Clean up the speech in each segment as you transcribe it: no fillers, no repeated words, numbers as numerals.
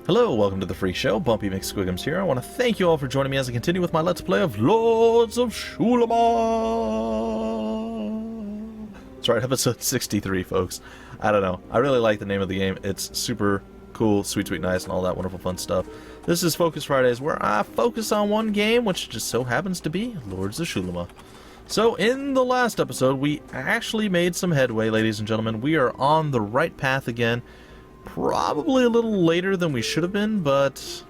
Hello, welcome to the Freak Show. Bumpy McSquigums here. I want to thank you all for joining me as I continue with my Let's Play of Lords of Xulima. That's right, episode 63, folks. I don't know. I really like the name of the game. It's super cool, sweet, sweet, nice, and all that wonderful fun stuff. This is Focus Fridays, where I focus on one game, which just so happens to be Lords of Xulima. So, in the last episode, we actually made some headway, ladies and gentlemen. We are on the right path again. Probably a little later than we should have been, but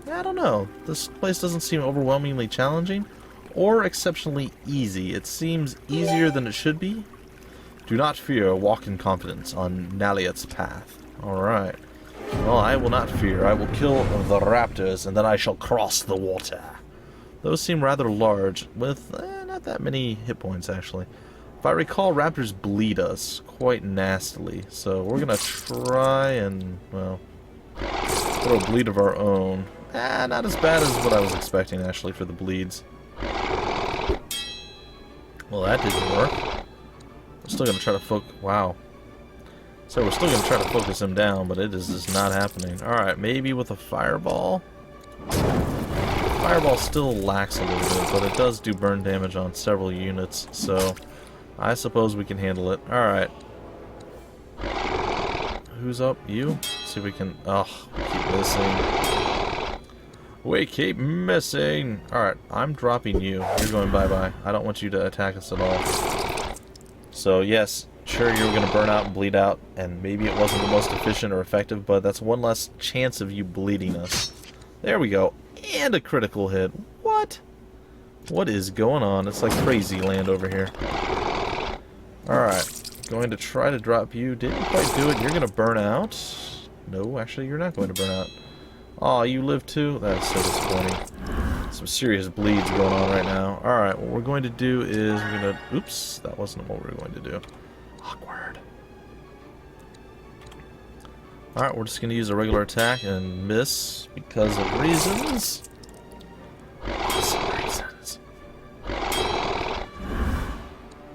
I don't know. This place doesn't seem overwhelmingly challenging or exceptionally easy. It seems easier than it should be. Do not fear, walk in confidence on Nalliet's path. Alright. Well, I will not fear. I will kill the raptors, and then I shall cross the water. Those seem rather large, with not that many hit points, actually. If I recall, raptors bleed us quite nastily, so we're gonna try and, well, throw a bleed of our own. Not as bad as what I was expecting, actually, for the bleeds. Well, that didn't work. We're still gonna try to focus. Wow. So we're still gonna try to focus him down, but it is just not happening. Alright, maybe with a fireball? Fireball still lacks a little bit, but it does do burn damage on several units, so I suppose we can handle it. Alright. Who's up? You? See if we can... Ugh, we keep missing. We keep missing! Alright, I'm dropping you. You're going bye-bye. I don't want you to attack us at all. So, yes, sure, you're going to burn out and bleed out, and maybe it wasn't the most efficient or effective, but that's one less chance of you bleeding us. There we go. And a critical hit. What? What is going on? It's like crazy land over here. Alright, going to try to drop you. Didn't quite do it. You're going to burn out. No, actually, you're not going to burn out. Aw, you live too? That is so disappointing. Some serious bleeds going on right now. Alright, what we're going to do is we're going to... Oops, that wasn't what we were going to do. Awkward. Alright, we're just going to use a regular attack and miss because of reasons. Awesome reasons.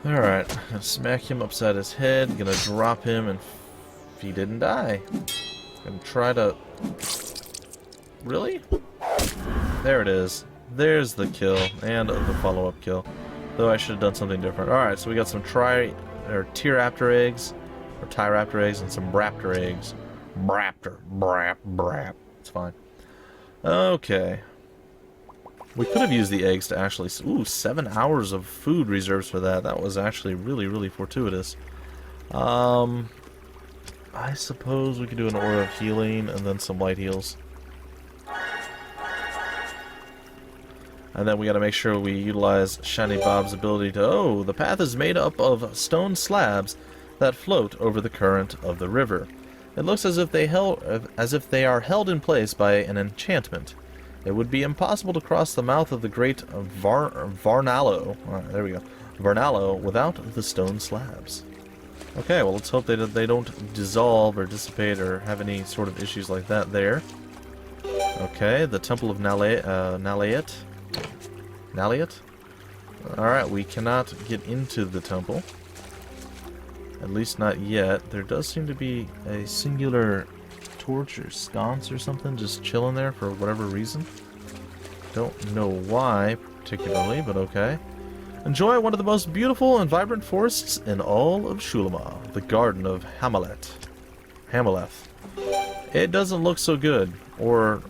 Alright, gonna smack him upside his head, gonna drop him, and he didn't die. Gonna try to... Really? There it is. There's the kill, and the follow-up kill. Though I should have done something different. Alright, so we got some T-Raptor eggs, or Ty-Raptor eggs, and some Raptor eggs. Brap. It's fine. Okay. We could have used the eggs to actually... Ooh, 7 hours of food reserves for that. That was actually really, really fortuitous. I suppose we could do an aura of healing and then some light heals. And then we gotta make sure we utilize Shiny Bob's ability to... Oh, the path is made up of stone slabs that float over the current of the river. It looks as if they are held in place by an enchantment. It would be impossible to cross the mouth of the great Varnalo. There we go. Varnalo without the stone slabs. Okay, well, let's hope they don't dissolve or dissipate or have any sort of issues like that there. Okay, the Temple of Nalliet. Alright, we cannot get into the temple. At least not yet. There does seem to be a singular torch or sconce or something just chilling there for whatever reason. Don't know why particularly, but okay. Enjoy one of the most beautiful and vibrant forests in all of Xulima, the Garden of Hamaleth. It doesn't look so good. Or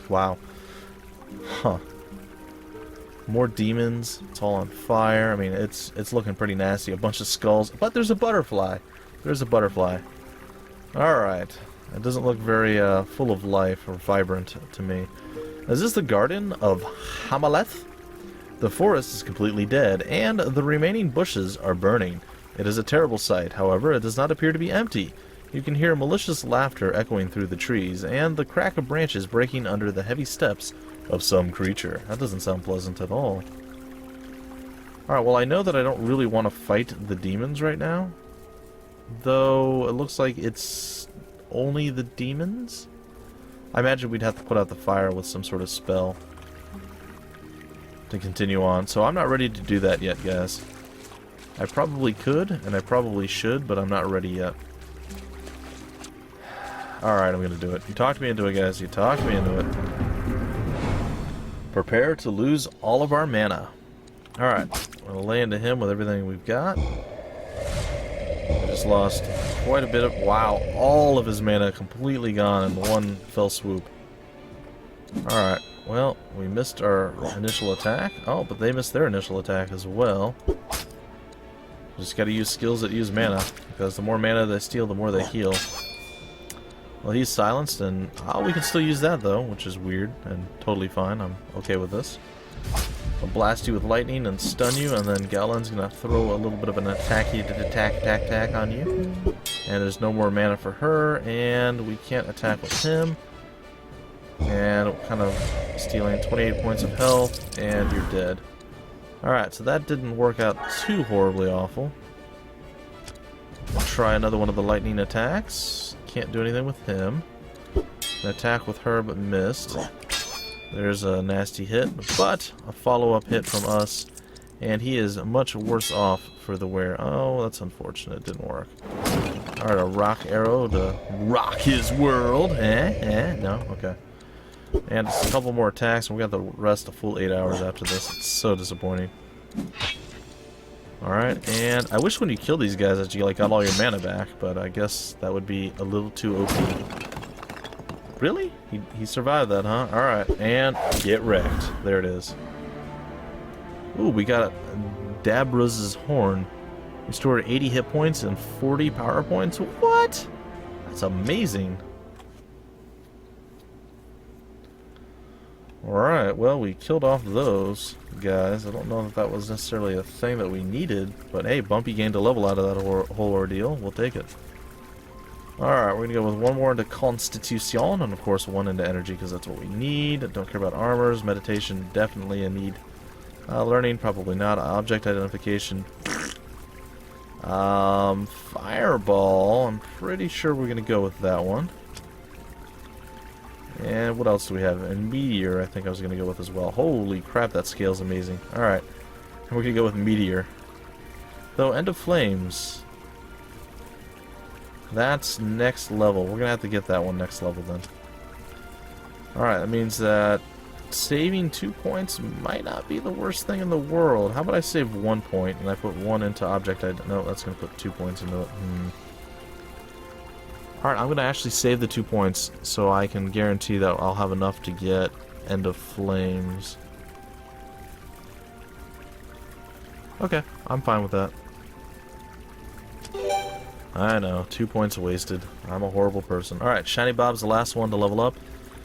wow. Huh. More demons. It's all on fire. I mean, it's looking pretty nasty. A bunch of skulls. But there's a butterfly. There's a butterfly. Alright. It doesn't look very full of life or vibrant to me. Is this the Garden of Hamaleth? The forest is completely dead, and the remaining bushes are burning. It is a terrible sight. However, it does not appear to be empty. You can hear malicious laughter echoing through the trees, and the crack of branches breaking under the heavy steps of some creature. That doesn't sound pleasant at all. Alright, well, I know that I don't really want to fight the demons right now. Though, it looks like it's only the demons? I imagine we'd have to put out the fire with some sort of spell to continue on. So I'm not ready to do that yet, guys. I probably could, and I probably should, but I'm not ready yet. Alright, I'm gonna do it. You talked me into it, guys. You talked me into it. Prepare to lose all of our mana. Alright, we're gonna lay into him with everything we've got. We just lost quite a bit of... Wow, all of his mana completely gone in one fell swoop. Alright, well, we missed our initial attack. Oh, but they missed their initial attack as well. Just gotta use skills that use mana, because the more mana they steal, the more they heal. Well, he's silenced, and we can still use that, though, which is weird and totally fine. I'm okay with this. I'll blast you with lightning and stun you, and then Galen's gonna throw a little bit of an attack on you. And there's no more mana for her, and we can't attack with him. And kind of stealing 28 points of health, and you're dead. Alright, so that didn't work out too horribly awful. We'll try another one of the lightning attacks. Can't do anything with him. An attack with her, but missed. There's a nasty hit, but a follow-up hit from us, and he is much worse off for the wear. Oh, that's unfortunate. It didn't work. Alright, a rock arrow to rock his world. No? Okay. And just a couple more attacks, and we got the rest a full 8 hours after this. It's so disappointing. Alright, and I wish when you kill these guys that you got all your mana back, but I guess that would be a little too OP. Really? He survived that, huh? Alright, and get wrecked. There it is. Ooh, we got Dabra's Horn. Restored 80 hit points and 40 power points. What? That's amazing. Alright, well, we killed off those guys. I don't know if that was necessarily a thing that we needed, but hey, Bumpy gained a level out of that whole ordeal. We'll take it. Alright, we're going to go with one more into Constitution, and of course one into Energy, because that's what we need. Don't care about armors. Meditation, definitely a need. Learning, probably not. Object identification. Fireball, I'm pretty sure we're going to go with that one. And what else do we have? And Meteor, I think I was going to go with as well. Holy crap, that scale's amazing. Alright, and we're going to go with Meteor. Though, End of Flames. That's next level. We're going to have to get that one next level then. Alright, that means that saving 2 points might not be the worst thing in the world. How about I save 1 point and I put 1 into object no, that's going to put 2 points into it. Alright, I'm going to actually save the 2 points so I can guarantee that I'll have enough to get End of Flames. Okay, I'm fine with that. I know, 2 points wasted. I'm a horrible person. Alright, Shiny Bob's the last one to level up.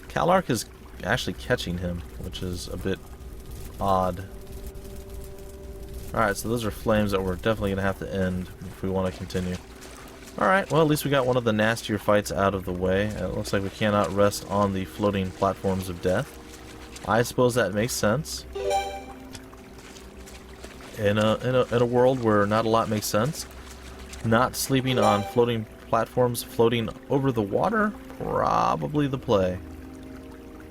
Calark is actually catching him, which is a bit odd. Alright, so those are flames that we're definitely going to have to end if we want to continue. Alright, well at least we got one of the nastier fights out of the way. It looks like we cannot rest on the floating platforms of death. I suppose that makes sense. In a world where not a lot makes sense, not sleeping on floating platforms floating over the water, probably the play.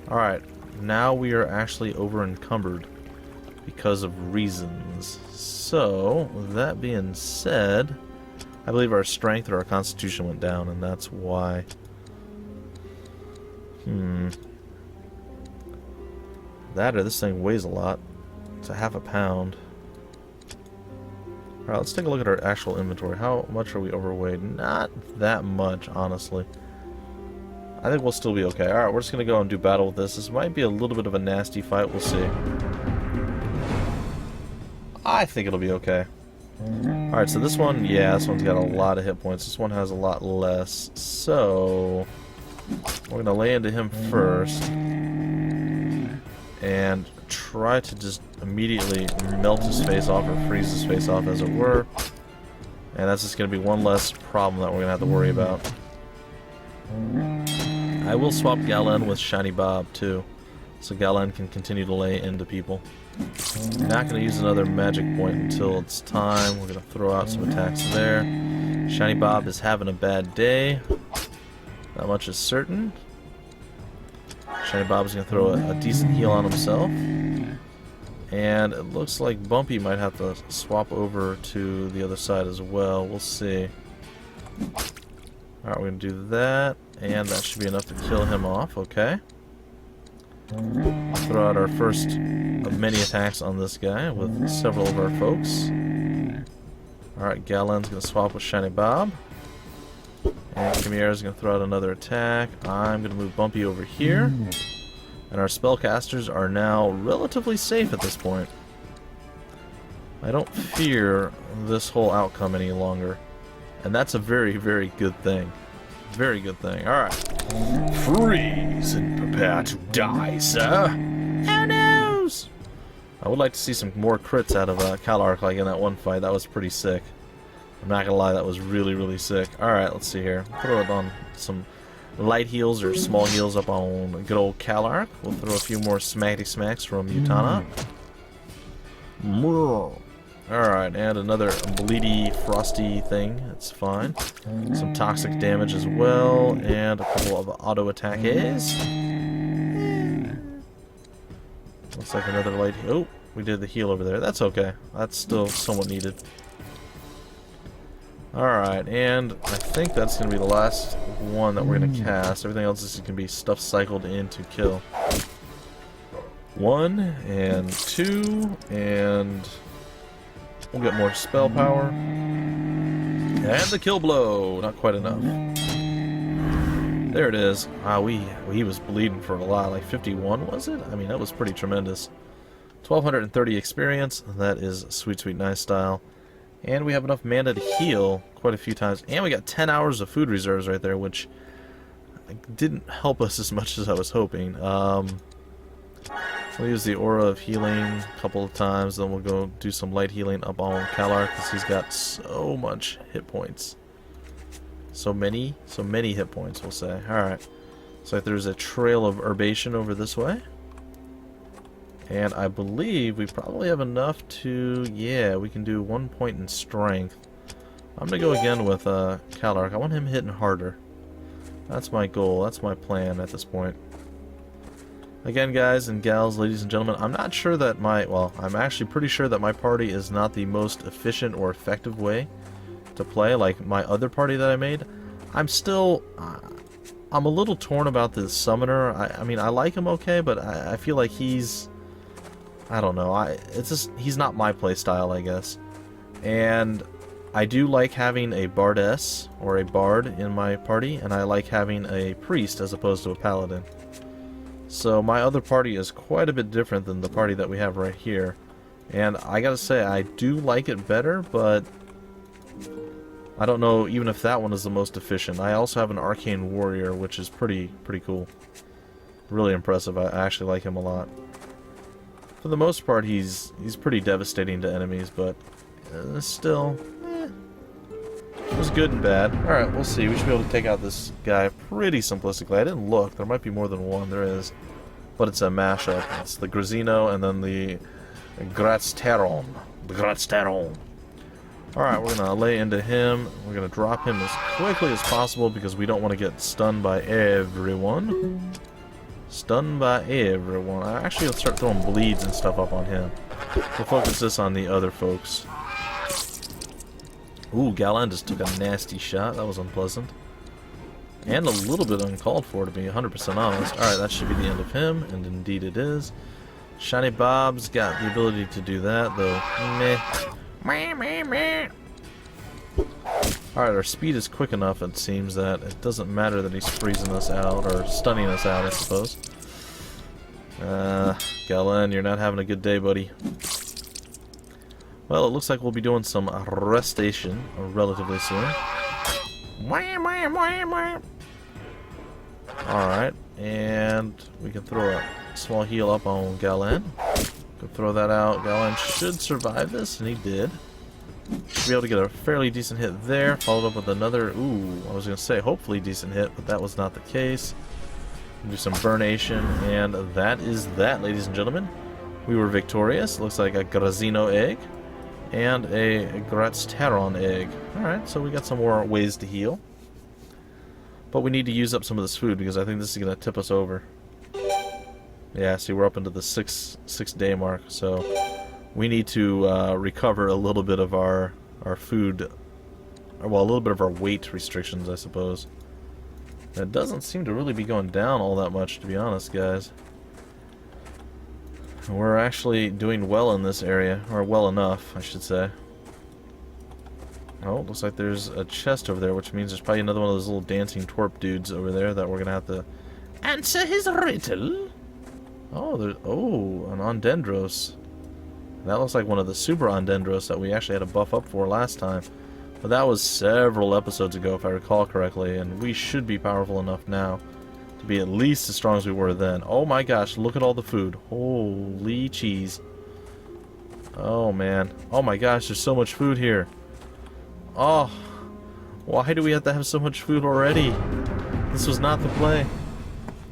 Alright, now we are actually over encumbered because of reasons. So, that being said, I believe our strength or our constitution went down, and that's why. That or this thing weighs a lot. It's a half a pound. Alright, let's take a look at our actual inventory. How much are we overweight? Not that much, honestly. I think we'll still be okay. Alright, we're just going to go and do battle with this. This might be a little bit of a nasty fight. We'll see. I think it'll be okay. Alright, so this one, yeah, this one's got a lot of hit points. This one has a lot less. So, we're going to lay into him first. And try to just immediately melt his face off or freeze his face off, as it were. And that's just going to be one less problem that we're going to have to worry about. I will swap Galen with Shiny Bob, too. So Galen can continue to lay into people. Not going to use another magic point until it's time. We're going to throw out some attacks there. Shiny Bob is having a bad day. That much is certain. Shiny Bob's going to throw a decent heal on himself. And it looks like Bumpy might have to swap over to the other side as well. We'll see. Alright, we're going to do that, and that should be enough to kill him off, okay. Throw out our first of many attacks on this guy with several of our folks. Alright, Galen's going to swap with Shiny Bob. And Chimera's going to throw out another attack. I'm going to move Bumpy over here. And our spellcasters are now relatively safe at this point. I don't fear this whole outcome any longer. And that's a very, very good thing. Very good thing. Alright. Freeze and prepare to die, sir. Oh no! I would like to see some more crits out of Calark like in that one fight. That was pretty sick. I'm not gonna lie, that was really, really sick. Alright, let's see here. Throw it on some light heals or small heals up on good old Calark. We'll throw a few more smacky smacks from Utana. Alright, and another bleedy, frosty thing. That's fine. Some toxic damage as well, and a couple of auto attacks. Looks like another light. Oh, we did the heal over there. That's okay. That's still somewhat needed. Alright, and I think that's going to be the last one that we're going to cast. Everything else is going to be stuff cycled in to kill. 1, and 2, and we'll get more spell power. And the kill blow! Not quite enough. There it is. Wow, he was bleeding for a lot. Like 51, was it? I mean, that was pretty tremendous. 1230 experience. That is sweet, sweet, nice style. And we have enough mana to heal quite a few times. And we got 10 hours of food reserves right there, which didn't help us as much as I was hoping. We'll use the Aura of Healing a couple of times, then we'll go do some light healing up on Calark because he's got so much hit points. So many hit points, we'll say. Alright. So there's a trail of herbation over this way. And I believe we probably have enough to... Yeah, we can do 1 point in strength. I'm going to go again with Calark. I want him hitting harder. That's my goal. That's my plan at this point. Again, guys and gals, ladies and gentlemen, I'm not sure that my... Well, I'm actually pretty sure that my party is not the most efficient or effective way to play, like my other party that I made. I'm still... I'm a little torn about this summoner. I mean, I like him okay, but I feel like he's... I don't know. It's just... He's not my playstyle, I guess. And I do like having a bardess, or a bard, in my party, and I like having a priest as opposed to a paladin. So my other party is quite a bit different than the party that we have right here. And I gotta say, I do like it better, but I don't know even if that one is the most efficient. I also have an Arcane Warrior, which is pretty cool. Really impressive. I actually like him a lot. For the most part, he's pretty devastating to enemies, but still, it was good and bad. Alright, we'll see. We should be able to take out this guy pretty simplistically. I didn't look. There might be more than one. There is. But it's a mashup. It's the Grazino and then the Grazteron. The Grazteron. Alright, we're going to lay into him. We're going to drop him as quickly as possible because we don't want to get stunned by everyone. Stunned by everyone. Actually, let's start throwing bleeds and stuff up on him. We'll focus this on the other folks. Ooh, Galan just took a nasty shot. That was unpleasant. And a little bit uncalled for, to be 100% honest. Alright, that should be the end of him, and indeed it is. Shiny Bob's got the ability to do that, though meh. Alright, our speed is quick enough, it seems, that it doesn't matter that he's freezing us out, or stunning us out, I suppose. Galan, you're not having a good day, buddy. Well, it looks like we'll be doing some restation relatively soon. Alright, and we can throw a small heal up on Galan. Can throw that out. Galan should survive this, and he did. Should be able to get a fairly decent hit there, followed up with another, ooh, I was going to say hopefully decent hit, but that was not the case. Do some burnation, and that is that, ladies and gentlemen. We were victorious. Looks like a Grazino egg and a Grazteron egg. Alright, so we got some more ways to heal. But we need to use up some of this food because I think this is going to tip us over. Yeah, see, we're up into the six day mark, so we need to recover a little bit of our food well, a little bit of our weight restrictions, I suppose. It doesn't seem to really be going down all that much, to be honest, guys. We're actually doing well in this area, or well enough, I should say. Oh, looks like there's a chest over there, which means there's probably another one of those little dancing twerp dudes over there that we're gonna have to answer his riddle. Oh, there's an Ondendros. That looks like one of the super Ondendros that we actually had to buff up for last time. But that was several episodes ago, if I recall correctly, and we should be powerful enough now to be at least as strong as we were then. Oh my gosh, look at all the food. Holy cheese. Oh man. Oh my gosh, there's so much food here. Oh, why do we have to have so much food already? This was not the play.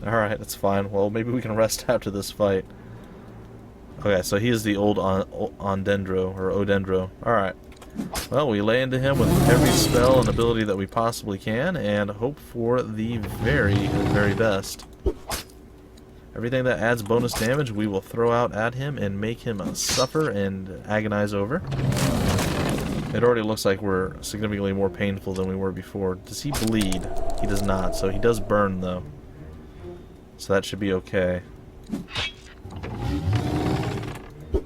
Alright, that's fine. Well, maybe we can rest after this fight. Okay, so he is the old Ondendro, or Odendro. Alright. Well, we lay into him with every spell and ability that we possibly can, and hope for the very, very best. Everything that adds bonus damage, we will throw out at him and make him suffer and agonize over. It already looks like we're significantly more painful than we were before. Does he bleed? He does not, so he does burn, though. So that should be okay.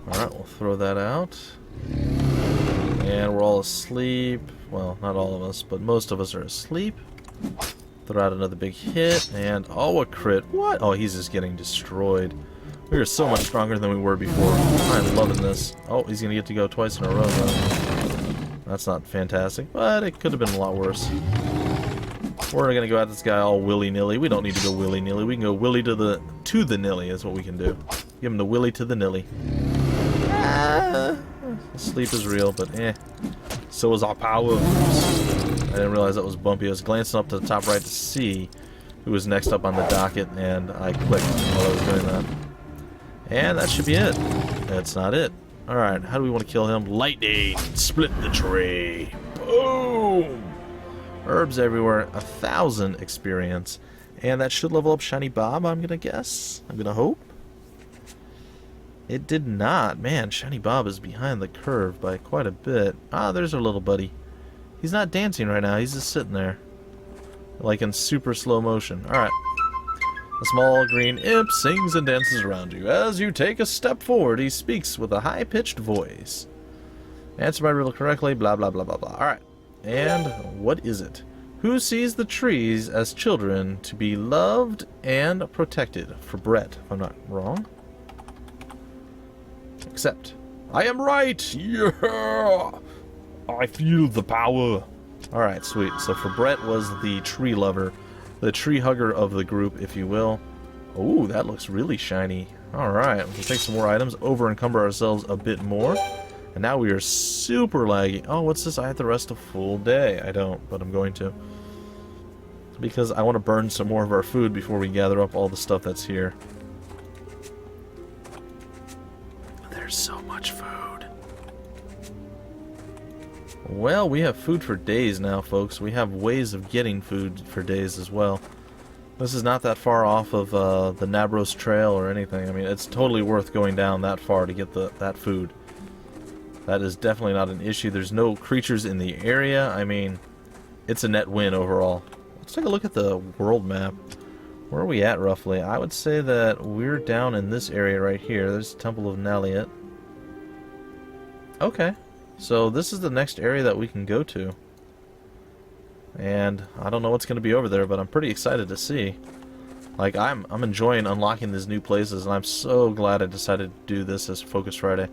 Alright, we'll throw that out. And we're all asleep. Well, not all of us, but most of us are asleep. Throw out another big hit, and oh, a crit. What? Oh, he's just getting destroyed. We are so much stronger than we were before. I'm loving this. Oh, he's gonna get to go twice in a row, though. That's not fantastic, but it could have been a lot worse. We're gonna go at this guy all willy-nilly. We don't need to go willy-nilly. We can go Willy to the Nilly is what we can do. Give him the Willy to the Nilly. Sleep is real, but so is our powers. I didn't realize that was bumpy. I was glancing up to the top right to see who was next up on the docket, and I clicked while I was doing that. And that should be it. That's not it. Alright, how do we want to kill him? Lightning! Split the tree! Boom! Herbs everywhere. 1,000 experience. And that should level up Shiny Bob, I'm gonna guess. I'm gonna hope. It did not. Man, Shiny Bob is behind the curve by quite a bit. Ah, there's our little buddy. He's not dancing right now. He's just sitting there. Like in super slow motion. Alright. A small green imp sings and dances around you. As you take a step forward, he speaks with a high-pitched voice. Answer my riddle correctly, blah, blah, blah, blah, blah. Alright. And what is it? Who sees the trees as children to be loved and protected? For Brett, if I'm not wrong. Except, I am right! Yeah! I feel the power. Alright, sweet. So for Brett was the tree lover. The tree hugger of the group, if you will. Ooh, that looks really shiny. Alright, we'll take some more items, over-encumber ourselves a bit more. And now we are super laggy. Oh, what's this? I have to rest a full day. I don't, but I'm going to. Because I want to burn some more of our food before we gather up all the stuff that's here. There's so much food. Well, we have food for days now, folks. We have ways of getting food for days as well. This is not that far off of the Nabros Trail or anything. I mean, it's totally worth going down that far to get that food. That is definitely not an issue. There's no creatures in the area. I mean, it's a net win overall. Let's take a look at the world map. Where are we at, roughly? I would say that we're down in this area right here. There's the Temple of Naliet. Okay. So this is the next area that we can go to. And I don't know what's going to be over there, but I'm pretty excited to see. Like, I'm enjoying unlocking these new places, and I'm so glad I decided to do this as Focus Friday.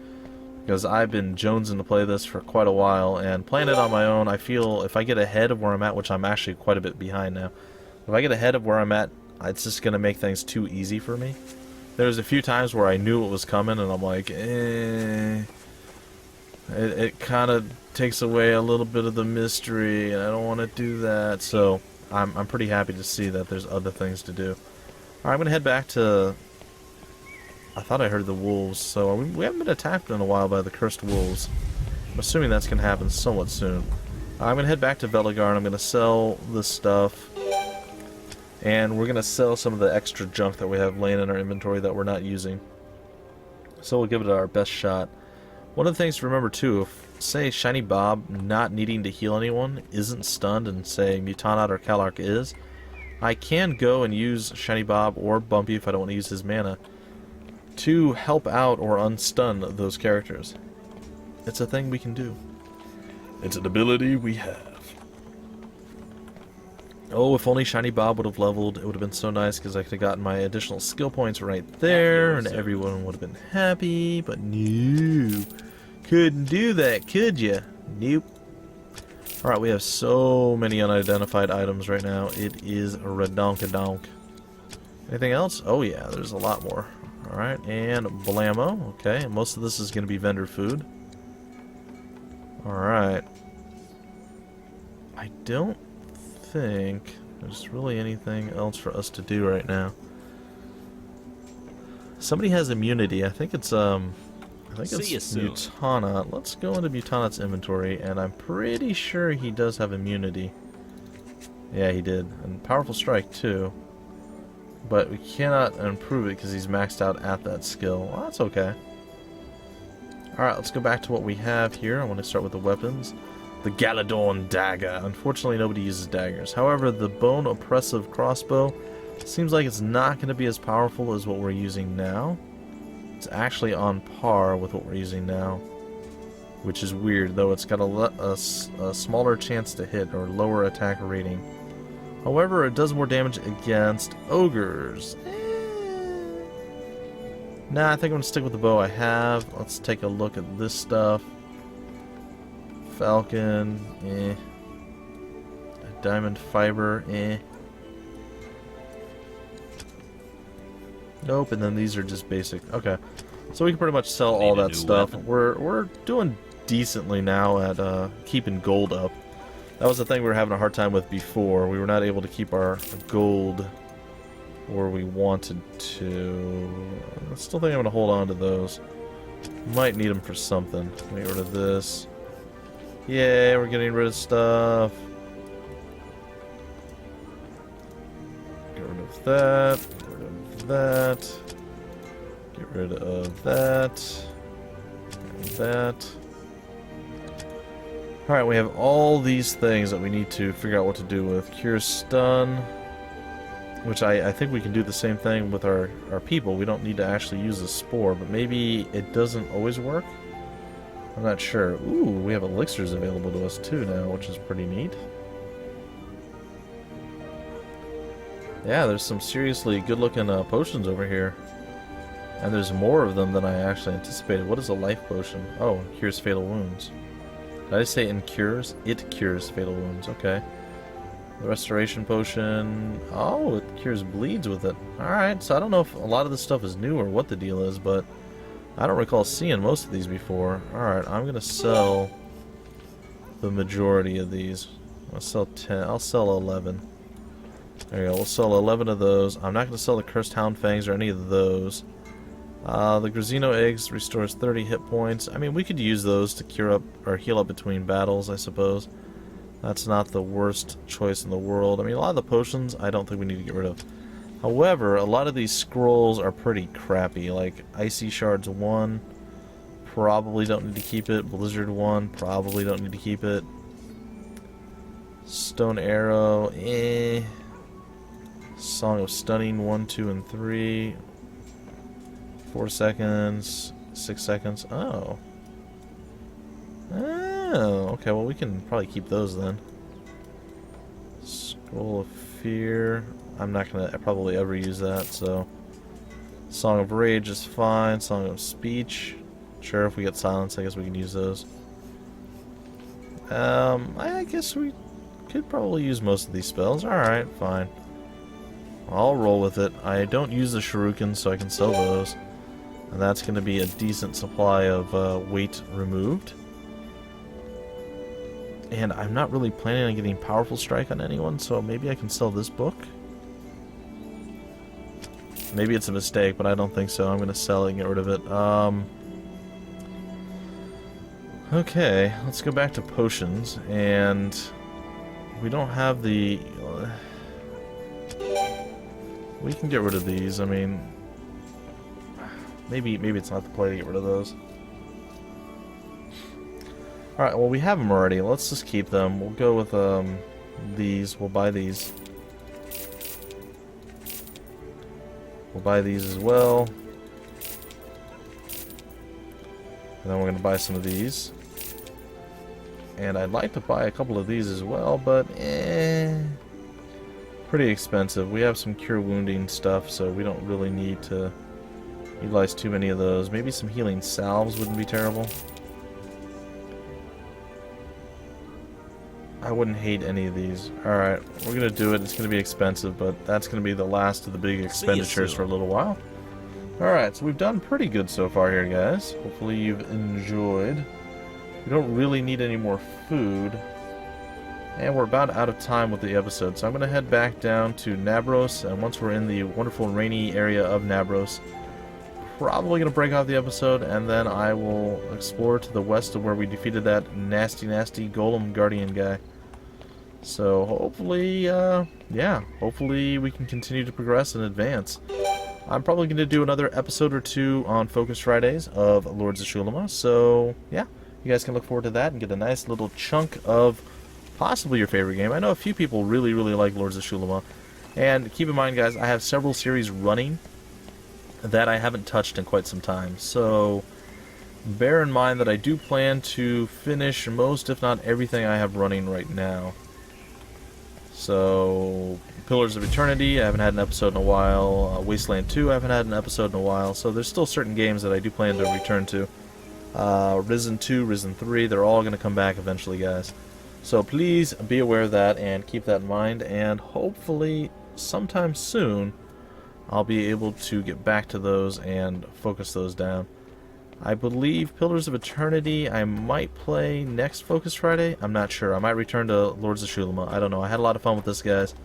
Because I've been jonesing to play this for quite a while, and playing it on my own, I feel if I get ahead of where I'm at, which I'm actually quite a bit behind now, if I get ahead of where I'm at, it's just going to make things too easy for me. There's a few times where I knew it was coming, and I'm like, It kind of takes away a little bit of the mystery, and I don't want to do that, so I'm pretty happy to see that there's other things to do. Alright, I'm going to head back to... I thought I heard the wolves, so we haven't been attacked in a while by the cursed wolves. I'm assuming that's going to happen somewhat soon. I'm going to head back to Velagar, and I'm going to sell this stuff. And we're going to sell some of the extra junk that we have laying in our inventory that we're not using. So we'll give it our best shot. One of the things to remember, too, say Shiny Bob not needing to heal anyone isn't stunned and say Mutanot or Calark is, I can go and use Shiny Bob or Bumpy if I don't want to use his mana to help out or unstun those characters. It's a thing we can do. It's an ability we have. Oh, if only Shiny Bob would have leveled, it would have been so nice because I could have gotten my additional skill points right there and everyone would have been happy, but no. Couldn't do that, could ya? Nope. Alright, we have so many unidentified items right now. It is redonkadonk. Anything else? Oh yeah, there's a lot more. Alright, and blammo. Okay, most of this is going to be vendor food. Alright. I don't think there's really anything else for us to do right now. Somebody has immunity. I think it's Mutanot. Let's go into Mutanot's inventory, and I'm pretty sure he does have immunity. Yeah, he did. And powerful strike too. But we cannot improve it because he's maxed out at that skill. Well, that's okay. Alright, let's go back to what we have here. I want to start with the weapons. The Galadorn Dagger. Unfortunately, nobody uses daggers. However, the Bone Oppressive Crossbow seems like it's not going to be as powerful as what we're using now. It's actually on par with what we're using now, which is weird, though it's got a smaller chance to hit or lower attack rating. However, it does more damage against ogres. Nah, I think I'm going to stick with the bow I have. Let's take a look at this stuff. Falcon, eh. Diamond fiber, eh. Nope, and then these are just basic. Okay. So we can pretty much sell all that stuff. We're doing decently now at keeping gold up. That was the thing we were having a hard time with before. We were not able to keep our gold where we wanted to. I still think I'm going to hold on to those. Might need them for something. Get rid of this. Yay, we're getting rid of stuff. Get rid of that. Get rid of that. Get rid of that. Get rid of that. Alright, we have all these things that we need to figure out what to do with. Cure Stun, which I think we can do the same thing with our people. We don't need to actually use a spore, but maybe it doesn't always work? I'm not sure. Ooh, we have elixirs available to us too now, which is pretty neat. Yeah, there's some seriously good-looking potions over here. And there's more of them than I actually anticipated. What is a life potion? Oh, cures fatal wounds. Did I say it cures? It cures fatal wounds. Okay. The restoration potion. Oh, it cures bleeds with it. Alright, so I don't know if a lot of this stuff is new or what the deal is, but I don't recall seeing most of these before. Alright, I'm going to sell the majority of these. I'll sell 10. I'll sell 11. There you go. We'll sell 11 of those. I'm not going to sell the Cursed Hound Fangs or any of those. The Grazino Eggs restores 30 hit points. I mean, we could use those to cure up or heal up between battles, I suppose. That's not the worst choice in the world. I mean, a lot of the potions I don't think we need to get rid of. However, a lot of these scrolls are pretty crappy. Like Icy Shards 1, probably don't need to keep it. Blizzard 1, probably don't need to keep it. Stone Arrow, eh. Song of Stunning 1, 2, and 3. 4 seconds, 6 seconds. Oh. Oh, okay, well we can probably keep those then. Scroll of Fear. I'm not gonna probably ever use that, so. Song of Rage is fine. Song of Speech. Sure, if we get silence, I guess we can use those. I guess we could probably use most of these spells. Alright, fine. I'll roll with it. I don't use the shurikens, so I can sell those. And that's going to be a decent supply of weight removed. And I'm not really planning on getting Powerful Strike on anyone, so maybe I can sell this book. Maybe it's a mistake, but I don't think so. I'm going to sell it and get rid of it. Okay, let's go back to potions. And we don't have the... we can get rid of these. I mean... Maybe it's not the play to get rid of those. Alright, well we have them already. Let's just keep them. We'll go with these. We'll buy these. We'll buy these as well. And then we're going to buy some of these. And I'd like to buy a couple of these as well, but pretty expensive. We have some cure wounding stuff, so we don't really need to utilize too many of those. Maybe some healing salves wouldn't be terrible. I wouldn't hate any of these. Alright, we're going to do it. It's going to be expensive, but that's going to be the last of the big expenditures for a little while. Alright, so we've done pretty good so far here, guys. Hopefully you've enjoyed. We don't really need any more food. And we're about out of time with the episode, so I'm going to head back down to Nabros, and once we're in the wonderful rainy area of Nabros, probably going to break off the episode, and then I will explore to the west of where we defeated that nasty Golem Guardian guy. So hopefully, yeah, hopefully we can continue to progress and advance. I'm probably going to do another episode or two on Focus Fridays of Lords of Xulima, so yeah, you guys can look forward to that and get a nice little chunk of possibly your favorite game. I know a few people really like Lords of Xulima, and keep in mind, guys, I have several series running that I haven't touched in quite some time, so bear in mind that I do plan to finish most, if not everything I have running right now. So, Pillars of Eternity, I haven't had an episode in a while. Wasteland 2, I haven't had an episode in a while. So there's still certain games that I do plan to return to. Risen 2, Risen 3, they're all going to come back eventually, guys. So please be aware of that and keep that in mind. And hopefully, sometime soon, I'll be able to get back to those and focus those down. I believe Pillars of Eternity I might play next Focus Friday. I'm not sure. I might return to Lords of Xulima. I don't know. I had a lot of fun with this, guys.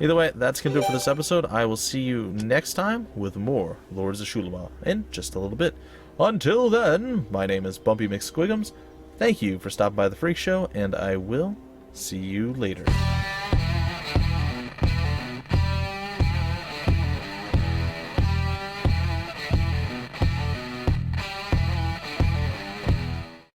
Either way, that's going to do it for this episode. I will see you next time with more Lords of Xulima in just a little bit. Until then, my name is Bumpy McSquigums. Thank you for stopping by the Freak Show, and I will see you later.